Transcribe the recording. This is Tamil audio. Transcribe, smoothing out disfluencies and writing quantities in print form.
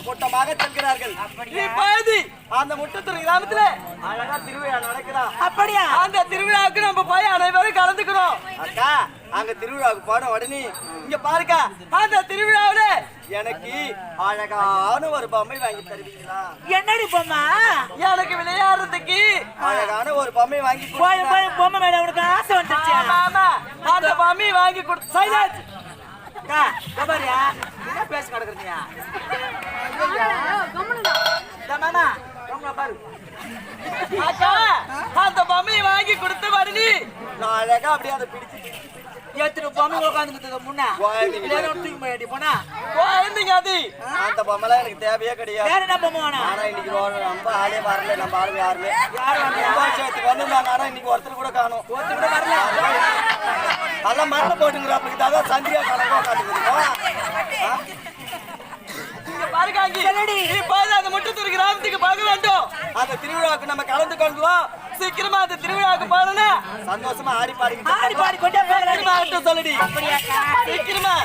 கூட்டமாக செல்கிறார்கள். அந்த முட்டத்தூர் கிராமத்துல அழகா திருவிழா நடக்குதா? அப்படியா? அந்த திருவிழாவுக்கு நம்ம போய் அனைவரும் கலந்துக்கிறோம். அக்கா அங்க திருவிழாவுக்கு போன உடனே இங்க பாருக்கா, அந்த திருவிழாவில எனக்கு அழகான ஒரு பொம்மை வாங்கி தருவீங்களா? என்னடி பொம்மை? எனக்கு விளையாடுறதுக்கு அழகான ஒரு பொம்மை வாங்கி பொம்மை மேல உனக்கு ஆசை வந்துச்சு. ஆமா, அந்த பொம்மை வாங்கி கொடுத்து சைலன்ஸ் பேச கிடக்குறீங்க. அந்த பொம்மையை வாங்கி கொடுத்து வரலி நான் அழகா அப்படியே அதை பிடிச்சு எத்தனை பொம்மை உட்காந்துக்கிட்டு முன்னா போனா குழந்தைங்க அது. அந்த பொம்மைலாம் எனக்கு தேவையே கிடையாது. வேற என்ன பொம்மை வேணும்? ஆனா இன்னைக்கு ரொம்ப ஆளே வரல. நம்ம ஆளு யாருமே வந்திருந்தாங்க. ஆனா இன்னைக்கு ஒருத்தர் கூட காணும். ஒருத்தர் கூட வரல. அதெல்லாம் மரணம் போட்டுங்கிற அப்படி தான் சந்தியா கணக்கா காட்டுக்கிறோம். அந்த முட்டத்தூர் கிராமத்துக்கு பார்க்க வேண்டும். அந்த திருவிழாவுக்கு நம்ம கலந்து கொள்வோம். சீக்கிரமா அந்த திருவிழாவுக்கு போறோம்னா சந்தோஷமா ஆடி பாடி கொண்டே சொல்லுடி. சீக்கிரமா